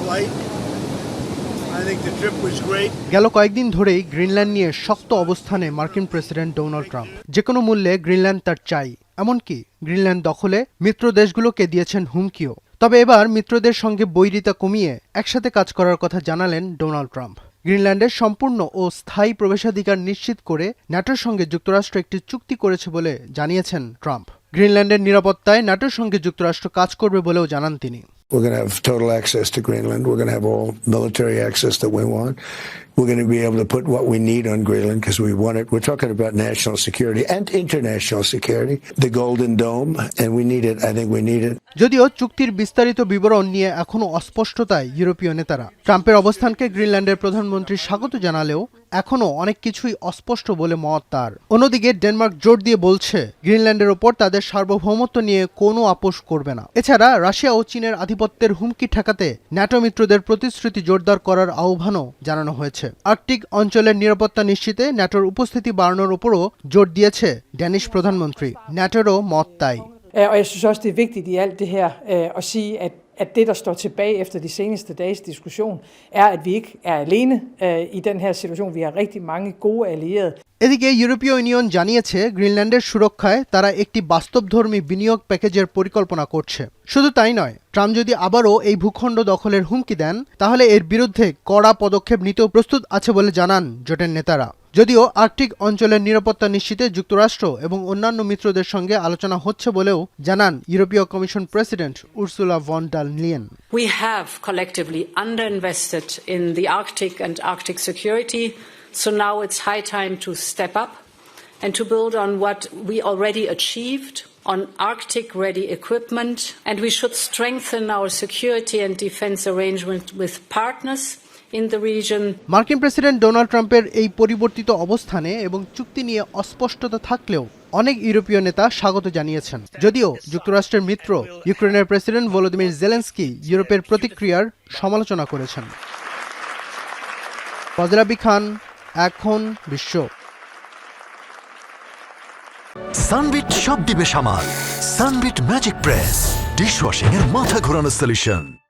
flight. I think the trip was great. গেল কয়েকদিন ধরেই গ্রিনল্যান্ড নিয়ে শক্ত অবস্থানে মার্কিন প্রেসিডেন্ট ডোনাল্ড ট্রাম্প। যে কোনো মূল্যে গ্রিনল্যান্ড তার চাই, এমনকি গ্রিনল্যান্ড দখলে মিত্র দেশগুলোকে দিয়েছেন হুমকিও। তবে এবার মিত্রদের সঙ্গে বৈরিতা কমিয়ে একসাথে কাজ করার কথা জানালেন ডোনাল্ড ট্রাম্প। গ্রিনল্যান্ডের সম্পূর্ণ ও স্থায়ী প্রবেশাধিকার নিশ্চিত করে ন্যাটোর সঙ্গে যুক্তরাষ্ট্র একটি চুক্তি করেছে বলে জানিয়েছেন ট্রাম্প। গ্রিনল্যান্ডের নিরাপত্তায় ন্যাটোর সঙ্গে যুক্তরাষ্ট্র কাজ করবে বলেও জানান তিনি। We're going to have total access to Greenland. We're going to have all military access that we want. We're going to be able to put what we need on Greenland because we want it. We're talking about national security and international security. The Golden Dome, and we need it. I think we need it. যদিও চুক্তির বিস্তারিত বিবরণ নিয়ে এখনো অস্পষ্টতায় ইউরোপীয় নেতারা। ট্রাম্পের অবস্থানকে গ্রিনল্যান্ডের প্রধানমন্ত্রী স্বাগত জানালেও এখনো অনেক কিছুই অস্পষ্ট বলে মত তার। অন্যদিকে ডেনমার্ক জোর দিয়ে বলছে গ্রিনল্যান্ডের ওপর তাদের সার্বভৌমত্ব নিয়ে কোনো আপোষ করবে না। এছাড়া রাশিয়া ও চীনের আধিপত্যের হুমকি ঠেকাতে ন্যাটো মিত্রদের প্রতিশ্রুতি জোরদার করার আহ্বানও জানানো হয়েছে। আর্কটিক অঞ্চলের নিরাপত্তা নিশ্চিতে ন্যাটোর উপস্থিতি বাড়ানোর উপরও জোর দিয়েছে ড্যানিশ প্রধানমন্ত্রী। ন্যাটোরও মত তাই। Og jeg synes også, det er vigtigt i alt det her at sige, at det, der står tilbage efter de seneste dages diskussion, er, at vi ikke er alene i den her situation. Vi har rigtig mange gode allierede. এদিকে ইউরোপীয় union জানিয়েছে গ্রিনল্যান্ডের সুরক্ষায় তারা একটি বাস্তবধর্মী বিনিয়োগ প্যাকেজের পরিকল্পনা করছে। শুধু তাই নয়, ট্রাম্প যদি আবারও এই ভূখণ্ড দখলের হুমকি দেন তাহলে এর বিরুদ্ধে কড়া পদক্ষেপ নিতেও প্রস্তুত আছে বলে জানান জোটের নেতারা। যদিও আর্কটিক অঞ্চলের নিরাপত্তা নিশ্চিতে যুক্তরাষ্ট্র এবং অন্যান্য মিত্রদের সঙ্গে আলোচনা হচ্ছে বলেও জানান ইউরোপীয় Commission president Ursula von der Leyen. We have collectively underinvested in the Arctic and Arctic security, so now it's high time to step up and to build on what we already achieved on Arctic-ready equipment, and we should strengthen our security and defense arrangement with partners in the region. মার্কিন president Donald ট্রাম্পের এই পরিবর্তিত অবস্থানে এবং চুক্তি নিয়ে অস্পষ্টতা থাকলেও অনেক ইউরোপীয় নেতা স্বাগত জানিয়েছেন। যদিও যুক্তরাষ্ট্রের মিত্র ইউক্রেনের প্রেসিডেন্ট ভলোদিমির জেলেনস্কি ইউরোপের প্রতিক্রিয়ার সমালোচনা করেছেন। ফজল আবি খান, এখন বিশ্ব। সানবিট সব দিবে সামাল। সানবিট ম্যাজিক প্রেস ডিশওয়াশিং এর মাথা ঘোরানো সলিউশন।